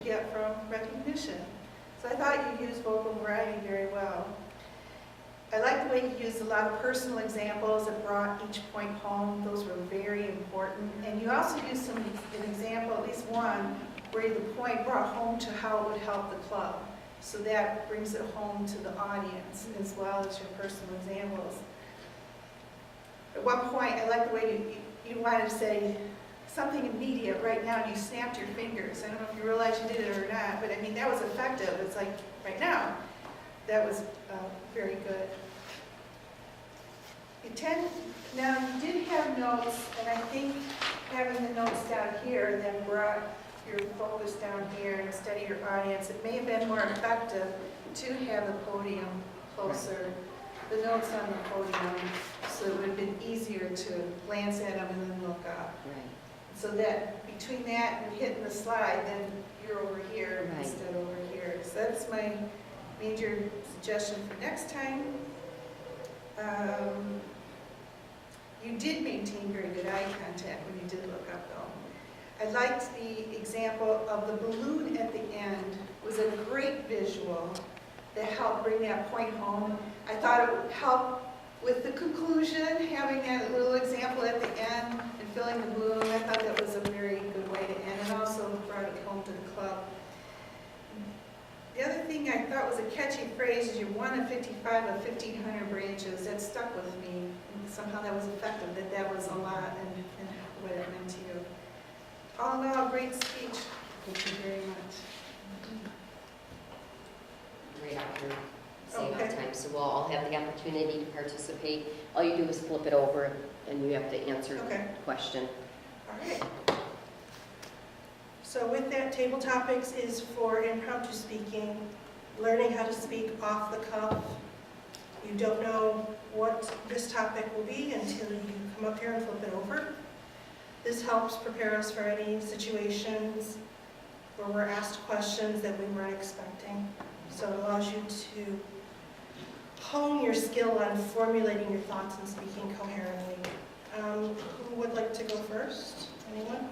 get from recognition. So I thought you used vocal variety very well. I like the way you used a lot of personal examples that brought each point home. Those were very important. And you also used an example, at least one, where the point brought home to how it would help the club. So that brings it home to the audience as well as your personal examples. At one point, I like the way you wanted to say something immediate right now, and you snapped your fingers. I don't know if you realize you did it or not, but I mean, that was effective. It's like, right now. That was very good. Now you did have notes, and I think having the notes down here then brought your focus down here instead of your audience. It may have been more effective to have the podium closer, the notes on the podium, so it would have been easier to glance at them and then look up. Right. So that between that and hitting the slide, then you're over here instead of over here. So that's my major suggestion for next time. You did maintain very good eye contact when you did look up though. I liked the example of the balloon at the end. It was a great visual that helped bring that point home. I thought it would help with the conclusion, having that little example at the end and filling the balloon. I thought that was a very good way to end, and also brought it home to the club. The other thing I thought was a catchy phrase is you're one of 55 of 1,500 branches. That stuck with me. And somehow that was effective, that was a lot and what it meant to you. All in all, great speech. Thank you very much. Right after same time, so we'll all have the opportunity to participate. All you do is flip it over and you have to answer the question. All right. So with that, table topics is for impromptu speaking, learning how to speak off the cuff. You don't know what this topic will be until you come up here and flip it over. This helps prepare us for any situations where we're asked questions that we weren't expecting. So it allows you to hone your skill on formulating your thoughts and speaking coherently. Who would like to go first? Anyone?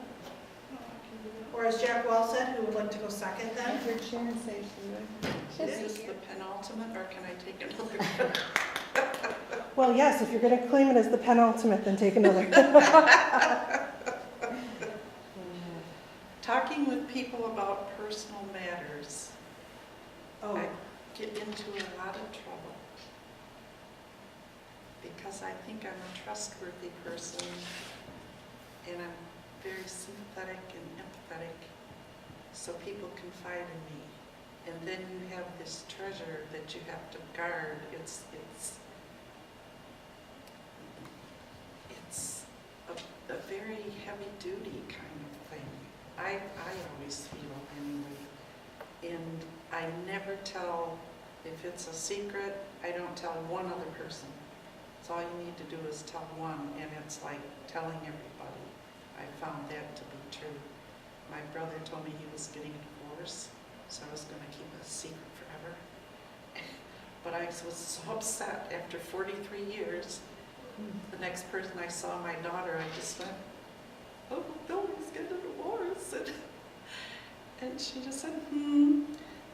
Or as Jack Wall said, who would like to go second then? Your chair says you would. Is this the penultimate, or can I take another? Well, yes, if you're going to claim it as the penultimate, then take another. Talking with people about personal matters. Oh, I get into a lot of trouble because I think I'm a trustworthy person and I'm very sympathetic and empathetic, so people confide in me. And then you have this treasure that you have to guard. It's a very heavy-duty kind of thing. I always feel anyway. And I never tell, if it's a secret, I don't tell one other person. So all you need to do is tell one, and it's like telling everybody. I found that to be true. My brother told me he was getting a divorce, so I was going to keep it a secret forever. But I was so upset after 43 years. The next person I saw, my daughter, I just went, "Oh, Billy's getting a divorce." And she just said,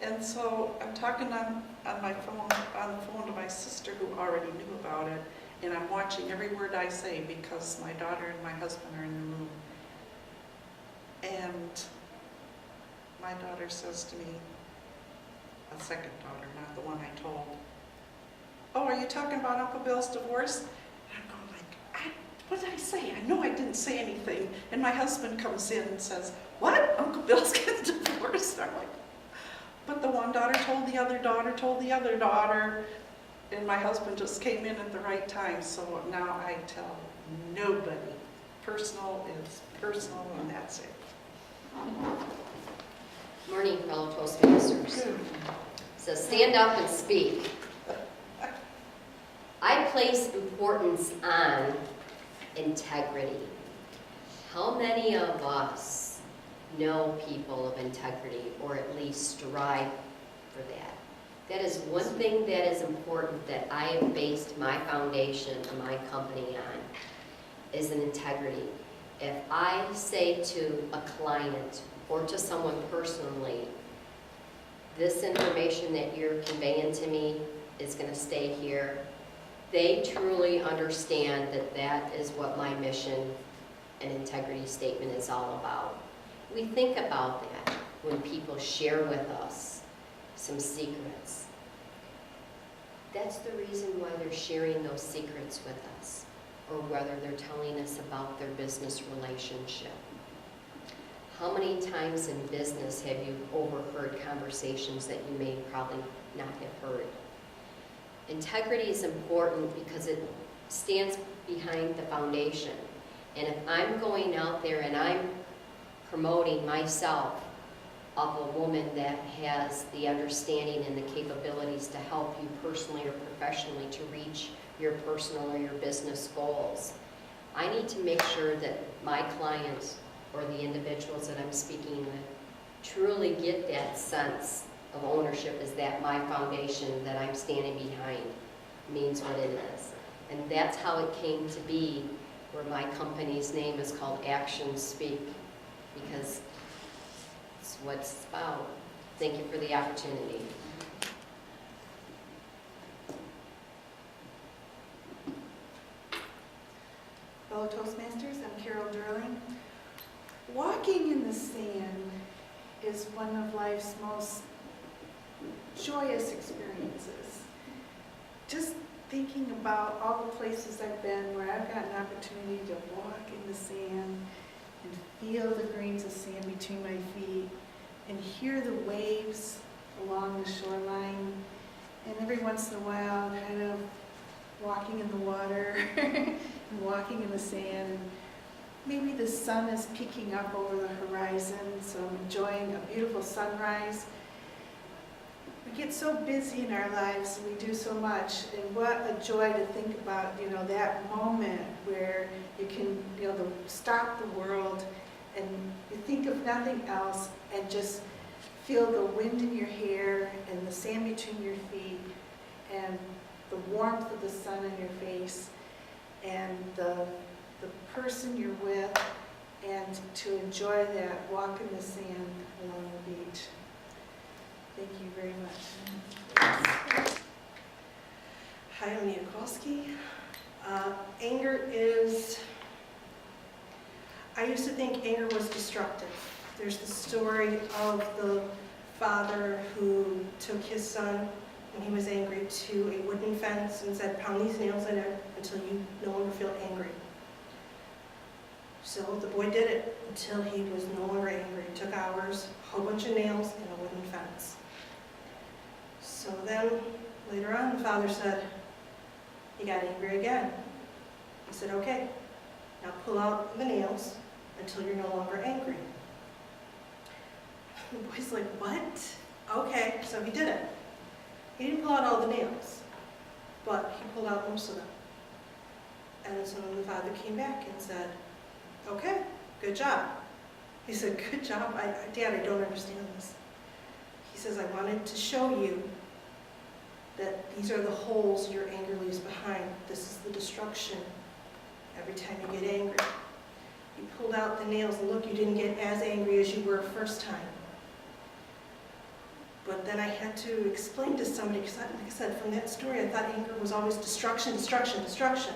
And so I'm talking on the phone to my sister who already knew about it, and I'm watching every word I say because my daughter and my husband are in the room. And my daughter says to me, a second daughter, not the one I told, "Oh, are you talking about Uncle Bill's divorce?" And I'm going like, what did I say? I know I didn't say anything. And my husband comes in and says, "What? Uncle Bill's getting divorced?" And I'm like, but the one daughter told the other daughter, told the other daughter, and my husband just came in at the right time, so now I tell nobody. Personal is personal, and that's it. Morning, fellow Toastmasters. Good. So stand up and speak. I place importance on integrity. How many of us know people of integrity, or at least strive for that? That is one thing that is important that I have based my foundation and my company on, is an integrity. If I say to a client or to someone personally, this information that you're conveying to me is going to stay here. They truly understand that that is what my mission and integrity statement is all about. We think about that when people share with us some secrets. That's the reason why they're sharing those secrets with us, or whether they're telling us about their business relationship. How many times in business have you overheard conversations that you may probably not have heard? Integrity is important because it stands behind the foundation. And if I'm going out there and I'm promoting myself of a woman that has the understanding and the capabilities to help you personally or professionally to reach your personal or your business goals, I need to make sure that my clients or the individuals that I'm speaking with truly get that sense of ownership, is that my foundation that I'm standing behind means what it is. And that's how it came to be, where my company's name is called Actions Speak, because it's what it's about. Thank you for the opportunity. Fellow Toastmasters, I'm Carol Durling. Walking in the sand is one of life's most joyous experiences. Just thinking about all the places I've been where I've got an opportunity to walk in the sand and feel the grains of sand between my feet and hear the waves along the shoreline, and every once in a while kind of walking in the water and walking in the sand. Maybe the sun is peeking up over the horizon, so I'm enjoying a beautiful sunrise. We get so busy in our lives, and we do so much, and what a joy to think about, that moment where you can, stop the world and you think of nothing else and just feel the wind in your hair and the sand between your feet and the warmth of the sun on your face and the person you're with, and to enjoy that walk in the sand along the beach. Thank you very much. Hi, I'm Nia Kowalski. Anger is, I used to think anger was destructive. There's the story of the father who took his son when he was angry to a wooden fence and said, "Pound these nails in it until you no longer feel angry." So the boy did it until he was no longer angry. It took hours, a whole bunch of nails, and a wooden fence. So then, later on, the father said, he got angry again. He said, "Okay, now pull out the nails until you're no longer angry." The boy's like, "What?" Okay, so he did it. He didn't pull out all the nails, but he pulled out most of them. And so the father came back and said, "Okay, good job." He said, "Good job? Dad, I don't understand this." He says, "I wanted to show you that these are the holes your anger leaves behind. This is the destruction every time you get angry. You pulled out the nails, and look, you didn't get as angry as you were first time." But then I had to explain to somebody, because like I said, from that story, I thought anger was always destruction, destruction, destruction.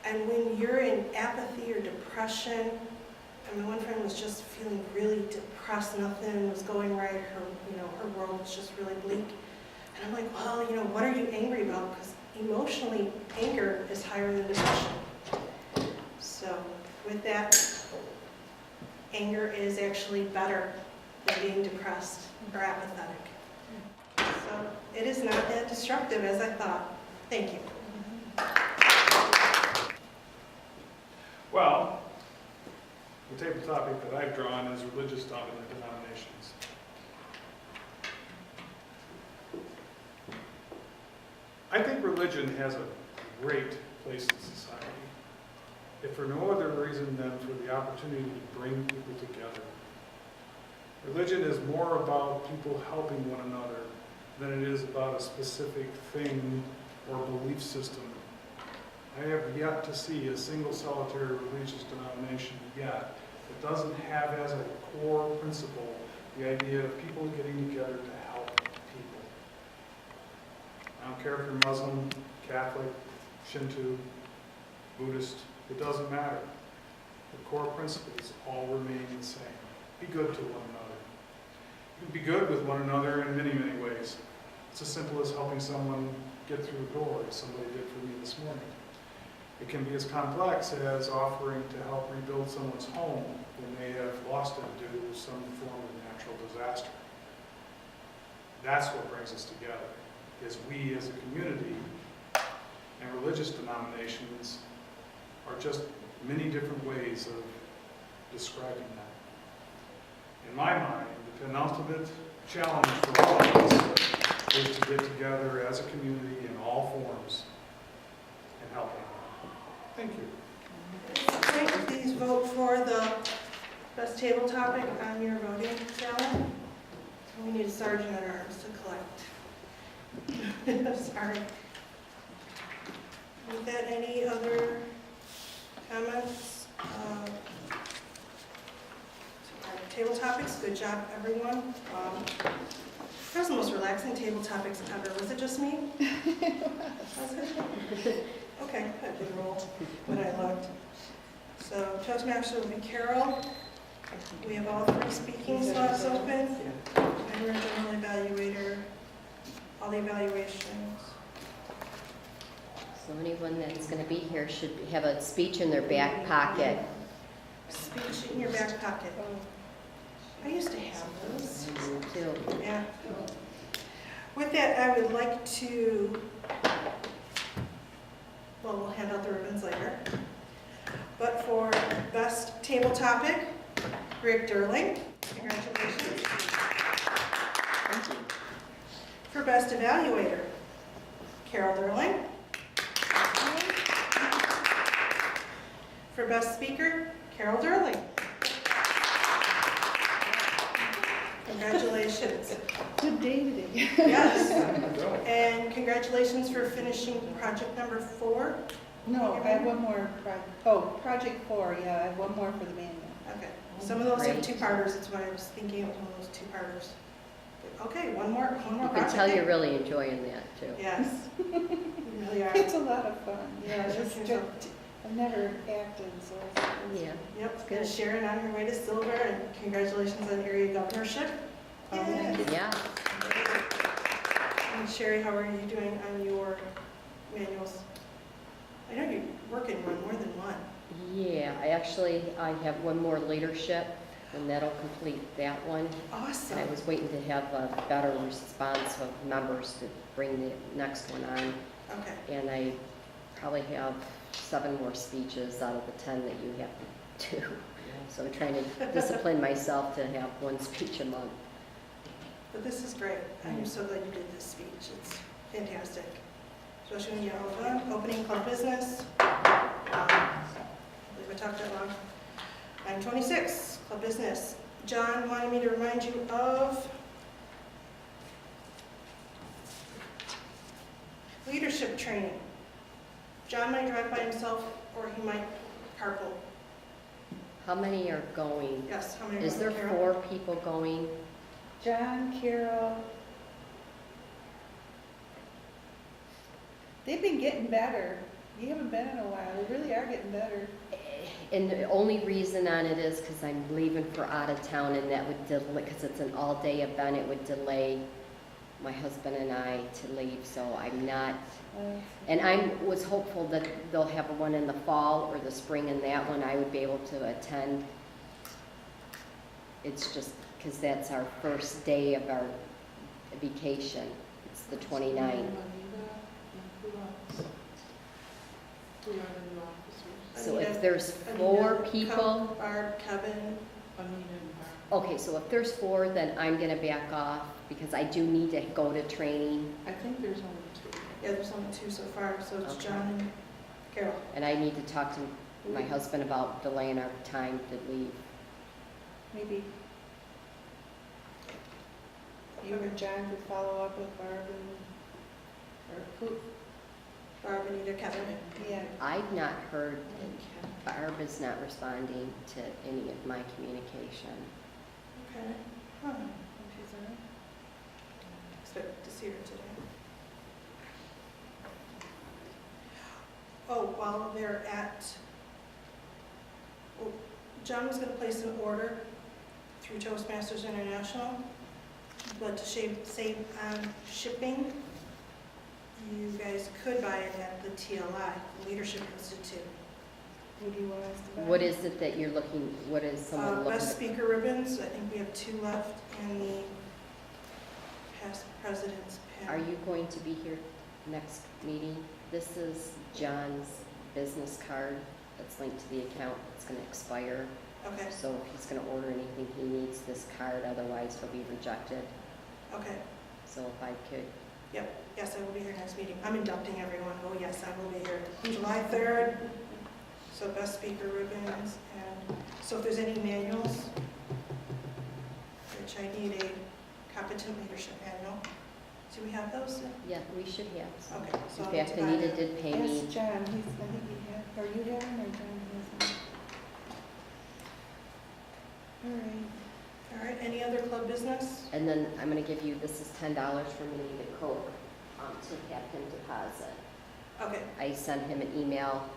And when you're in apathy or depression, and my one friend was just feeling really depressed, nothing was going right, her world was just really bleak. And I'm like, well, what are you angry about? Because emotionally, anger is higher than depression. So with that, anger is actually better than being depressed or apathetic. So it is not that destructive as I thought. Thank you. Well, the table topic that I've drawn is religious denominations. I think religion has a great place in society, if for no other reason than for the opportunity to bring people together. Religion is more about people helping one another than it is about a specific thing or belief system. I have yet to see a single solitary religious denomination yet that doesn't have as a core principle the idea of people getting together to help people. I don't care if you're Muslim, Catholic, Shinto, Buddhist, it doesn't matter. The core principles all remain the same. Be good to one another. You can be good with one another in many, many ways. It's as simple as helping someone get through a door, as somebody did for me this morning. It can be as complex as offering to help rebuild someone's home when they have lost it due to some form of natural disaster. That's what brings us together, is we as a community and religious denominations are just many different ways of describing that. In my mind, the penultimate challenge for all of us is to get together as a community in all forms and help one another. Thank you. Great, please vote for the best table topic on your voting ballot. We need a sergeant at arms to collect. Sorry. With that, any other comments? Table topics, good job, everyone. That was the most relaxing table topics ever. Was it just me? Was it? Okay, I did roll when I looked. So Toastmasters will be Carol. We have all 3 speaking slots open. And we're a general evaluator, all the evaluations. So anyone that's going to be here should have a speech in their back pocket. Speech in your back pocket. I used to have those. Too. Yeah. With that, I would like to, well, we'll hand out the ribbons later. But for best table topic, Rick Durling. Congratulations. Thank you. For best evaluator, Carol Durling. For best speaker, Carol Durling. Congratulations. Good day today. Yes. And congratulations for finishing project number 4. No, I have one more, project 4, yeah, I have one more for the manual. Okay. Some of those have Great. 2-parters, that's why I was thinking it was one of those 2-parters. Okay, one more You can project. tell you're really enjoying that, too. Yes. You really are. It's a lot of fun, yeah, Yes, it's yes, just, I've never acted, so it's Yeah. Yep, Good. and Sharon on her way to silver, and congratulations on area governorship. Oh, thank Yay. Yeah. And Sherry, how are you doing on your manuals? I know you work in one, more than one. Yeah, I have one more leadership, and that'll complete that one. Awesome. And I was waiting to have a better response of members to bring the next one on. Okay. And I probably have 7 more speeches out of the 10 that you have to do. So I'm trying to discipline myself to have 1 speech a month. But this is great. I'm so glad you did this speech. It's fantastic. Especially when you're opening club business. I believe I talked that long. I'm 26, club business. John wanted me to remind you of leadership training. John might drive by himself or he might carpool. How many are going? Yes, how many? Is there Carol? 4 people going? John, Carol, they've been getting better. You haven't been in a while, they really are getting better. And the only reason on it is because I'm leaving for out of town, and that would delay, because it's an all-day event, it would delay my husband and I to leave, so I'm not. And I was hopeful that they'll have one in the fall or the spring, and that one I would be able to attend. It's just because that's our first day of our vacation. It's the 29th. So if there's 4 people, Barb, Kevin. okay, so if there's 4, then I'm going to back off because I do need to go to training, I think there's only 2. Yeah, there's only 2 so far, so it's Okay. John and Carol. and I need to talk to my husband about delaying our time to leave. Maybe you or John could follow up with Barb or who, Barb and either Kevin. yeah. I've not heard, Barb is not responding to any of my communication. Okay. Huh, she's all right. Expect to see her today. Oh, while they're at, well, John was gonna place an order through Toastmasters International, but to save on shipping, you guys could buy it at the TLI, Leadership Institute. Who do you want us to buy? What is it that you're looking, what is someone looking? Best speaker ribbons, I think we have 2 left, and the past president's pen. Are you going to be here next meeting? This is John's business card that's linked to the account. It's going to expire. Okay, So if he's going to order anything, he needs this card, otherwise he'll be rejected. okay. So if I could, Yes, I will be here next meeting. I'm inducting everyone. Oh, yes, I will be here July 3rd. So best speaker ribbons, and so if there's any manuals, which I need a competent leadership manual. Do we have those? yeah, we should have some. Okay, so In I'll need fact, to buy Anita them. did pay me. Yes, John, I think he had, or you have him, or John has him? All right. All right, any other club business? And then I'm going to give you, this is $10 for me to get Coke to have him deposit. Okay, I sent him an email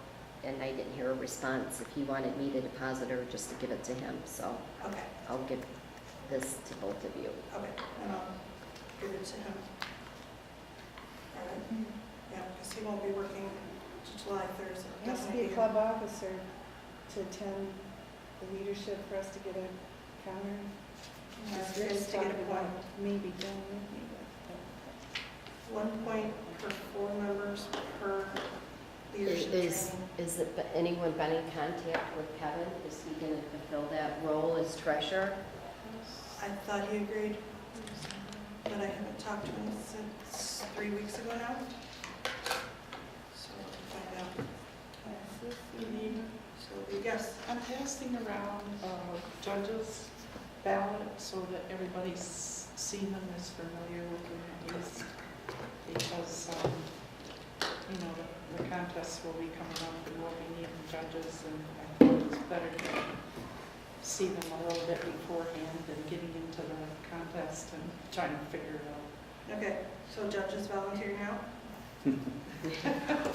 and I didn't hear a response if he wanted me to deposit or just to give it to him. So okay, I'll give this to both of you. okay, and I'll give it to him. All right, yeah, because he won't be working to July 3rd, so He has to be definitely. a club officer to attend the leadership for us to get a counter. Yeah, Rick's to get a talking point. about maybe John with me, but. 1 point per 4 members per leadership Is training. anyone been in contact with Kevin? Is he going to fulfill that role as treasurer? I thought he agreed, but I haven't talked to him since 3 weeks ago now. So we'll find out. So, yes, I'm passing around judges' ballot so that everybody's seen them, is familiar with them at least. Because, you know, the contests will be coming up and we'll be needing judges, and I thought it's better to see them a little bit beforehand than getting into the contest and trying to figure it out. okay, so judges volunteering out?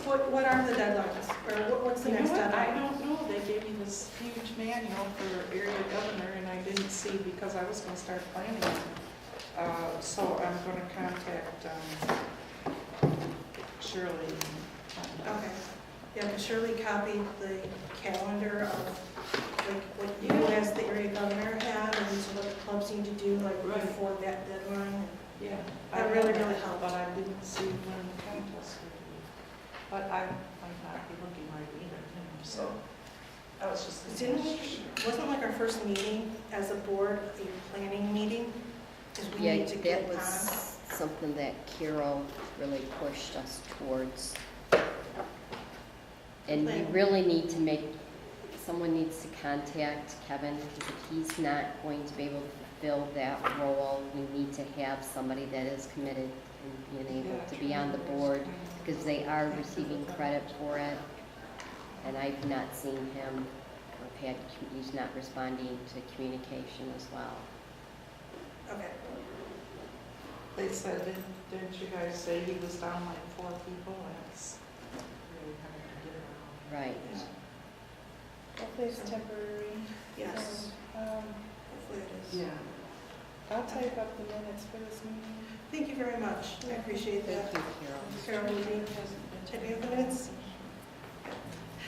What are the deadlines, or what's the You know next what? I deadline? don't know. They gave me this huge manual for area governor, and I didn't see because I was gonna start planning it. So I'm gonna contact Shirley. Okay, yeah, but Shirley copied the calendar of like what you as the area governor had, and so what the clubs need to do like Right. before that deadline. Yeah. That really helped. But I didn't see when the contest would be. But I might not be looking right either, so that was just. Didn't we, wasn't like our first meeting as a board, a planning meeting? Because we Yeah, need to that get was something that Carol really pushed us towards. And we really need to someone needs to contact Kevin, because if he's not going to be able to fulfill that role, we need to have somebody that is committed and being able to be on the board, because they are receiving credit for it. And I've not seen him, or he's not responding to communication as well. Okay, They said, didn't you guys say he was down like 4 people? That's really hard to get around. Right. yeah, Hopefully it's temporary. yes, Um, hopefully it is. Yeah. I'll type up the minutes for this meeting. Thank you very much, I appreciate Thank that. you, Carol. Carol, will you typing up the minutes?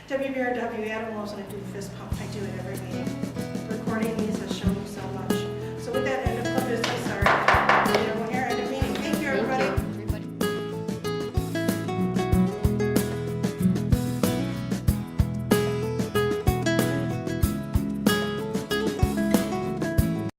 WBRW, Adam loves when I do fist pump, I do it every meeting. Recording these has shown me so much.